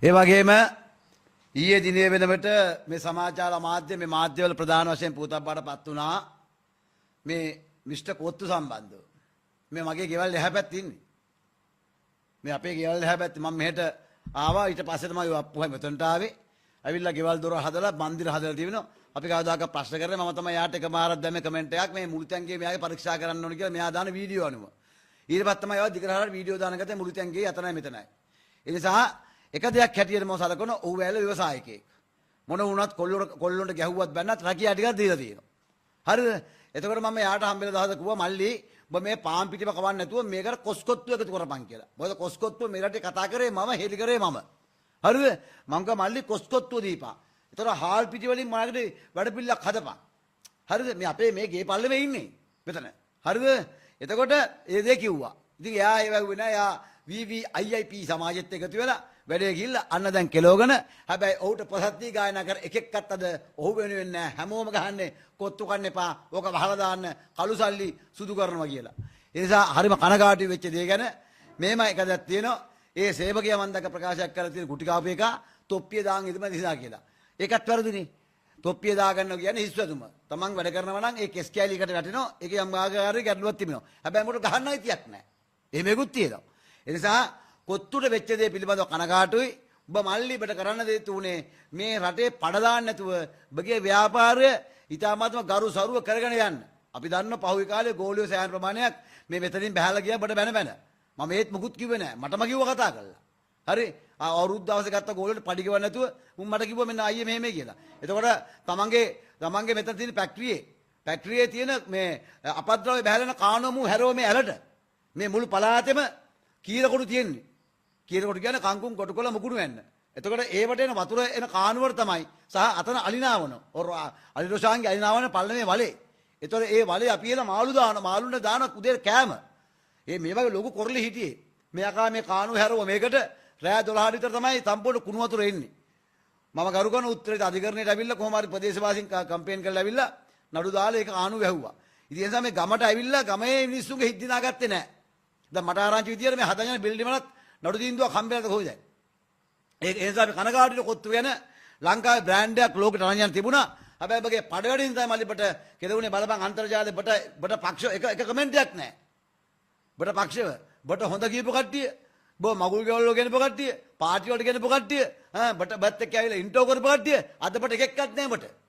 ඒ වගේම ඊයේ දිනේ වෙනකොට මේ සමාජාල මාධ්‍ය මේ මාධ්‍යවල ප්‍රධාන වශයෙන් පුතබ්බටපත් වුණා මේ මිස්ටර් කොත්තු සම්බන්ධව. මේ මගේ ගෙවල් එහා පැත්තේ ඉන්නේ. මේ අපේ ගෙවල් එහා පැත්තේ මම මෙහෙට ආවා ඊට පස්සේ තමයි අප්පුහා මෙතනට ආවේ. ඇවිල්ලා ගෙවල් දොර හදලා මන්දිර හදලා තියෙනවා. අපි කවදාකවත් ප්‍රශ්න කරන්නේ මම තමයි යාට එකමාරක් දැම්මේ කමෙන්ට් එකක් මේ මුළුතැන්ගේ මෙයාගේ පරීක්ෂා කරන්න ඕනේ කියලා මෙයා දාන වීඩියෝ අනුව. ඊට පස්සේ තමයි ආව දිගරහට වීඩියෝ දාන ගත්තේ මුළුතැන්ගේ අතනයි මෙතනයි. ඒ නිසා එක දෙයක් හැටියට මම සලකන ඔව් වැල ව්‍යවසායකයෙක්. මොන වුණත් කොල්ලොන්ට ගැහුවත් බැන්නත් රැකියා ටිකක් දීලා තියෙනවා. හරිද? එතකොට මම යාට හම්බෙලා දහස කිව්වා මල්ලි ඔබ මේ පාන් පිටිම කවන්න නැතුව මේකට කොස්කොත්තු එකතු කරපන් කියලා. මොකද කොස්කොත්තුව මේ රටේ කතා කරේ මම හෙලි කරේ මම. හරිද? මං කිව්වා මල්ලි කොස්කොත්තුව දීපන්. එතකොට හාල් පිටි වලින් මොනවාකට වැඩ පිළිලක් හදපන්. හරිද? මේ අපේ මේ ගේ පල්ලෙමේ ඉන්නේ. මෙතන. හරිද? එතකොට ඒ දේ කිව්වා. ඉතින් එයා ඒ වගේ නෑ එයා VVIP සමාජෙත් එකතු වෙලා වැඩේ ගිහිල්ලා අන්න දැන් කෙලවගෙන හැබැයි ඔහුට ප්‍රසත්ති ගායනා කර එකෙක්වත් අද ඔහු වෙනුවෙන් නෑ හැමෝම ගහන්නේ කොත්තු කන්න එපා ඕක වහලා දාන්න කළු සල්ලි සුදු කරනවා කියලා. ඒ නිසා හරිම කනගාටු වෙච්ච දේ ගැන මේම එකක් තියෙනවා. ඒ සේවකයා මන් දැක ප්‍රකාශයක් කරලා තියෙන කුටි කාපු එක තොප්පිය දාන් ඉදම දිසා කියලා. ඒකත් වැරදිනේ. තොප්පිය දාගන්නවා කියන්නේ හිස්වැදුම. Taman වැඩ කරනවා නම් ඒ කෙස් කැලියකට වැටෙනවා. ඒකේ යම් ආකාරයක ගැටලුවක් තිබෙනවා. හැබැයි මොකට ගහන්න අයිතියක් නෑ. එහෙමෙකුත් තියෙනවා. ඒ නිසා කොත්තුට වෙච්ච දේ පිළිබඳව කනගාටුයි. ඔබ මල්ලිබට කරන්න දේ තුනේ මේ රටේ පඩ දාන්න නැතුව ඔබගේ ව්‍යාපාරය ඊටාමාත්ම ගරු සරුව කරගෙන යන්න. අපි දන්න පහුගිය කාලේ ගෝලියෝ සෑහෙන ප්‍රමාණයක් මේ මෙතනින් බහැලා ගියා බඩ බැන. මම ඒත් මුකුත් කිව්වේ නෑ. මටම කිව්ව කතා කළා. හරි? අවුරුදු දවසේ ගත්ත ගෝලියට පඩි ගෙවන්න නැතුව උන් මට කිව්වා මෙන්න අයියේ මෙහෙම කියලා. එතකොට තමන්ගේ මෙතන තියෙන ෆැක්ටරියේ තියෙන මේ අපද්‍රව්‍ය බහැලන කාණුව හැරව මේ ඇලට මේ මුළු පළාතෙම කීරකොටු තියෙන්නේ. කීරකොටු කියන්නේ කංකුම් කොටකොළ මුකුණු වෙන්න. එතකොට ඒවට එන වතුර එන කානුවර තමයි සහ අතන අලිනාවන. අලිරොෂාන්ගේ අලිනාවන පල්ලමේ වලේ. එතකොට ඒ වලේ අපි එලා මාළුන්ට දාන උදේ කෑම. මේ වගේ ලොකු කොරළි හිටියේ. මෙයාකා මේ කානුව හැරව මේකට රෑ 12 විතර තමයි සම්පූර්ණ කුණු වතුර එන්නේ. මම ගරු කරන උත්තරේට අධිකරණයට ඇවිල්ලා කොහොම හරි ප්‍රදේශවාසීන් කැම්පේන් කරලා ඇවිල්ලා නඩු දාලා ඒක කානුව වැහුවා. ඉතින් ඒ නිසා මේ ගමට ඇවිල්ලා ගමේ මිනිස්සුන්ගේ හිත් දිනාගත්තේ නැහැ. දැන් මට ආරංචි විදියට මේ හදගෙන බිල්ඩින් වලත් නඩු තීන්දුවක් හම්බෙලාද කොහොමද? ඒ නිසා මේ කනගාටුට කොත්තු වෙන ලංකාවේ බ්‍රෑන්ඩ් එකක් ලෝකෙට අරන් යන තිබුණා. හැබැයි මගේ පඩවැඩින් තමයි මල්ලිපට කෙරුණේ බලපන් අන්තර්ජාලේ බට පක්ෂ එක කමෙන්ට් එකක් නැහැ. බට පක්ෂව බට හොඳ කියපු කට්ටිය බෝ මගුල් ගෙවල් වල ගෙනපු කට්ටිය පාටි වලට ගෙනපු කට්ටිය බට බත් එක්ක ඇවිල්ලා ඉන්ටෝ කරපු කට්ටිය අද බට එකෙක්වත් නැහැ බට.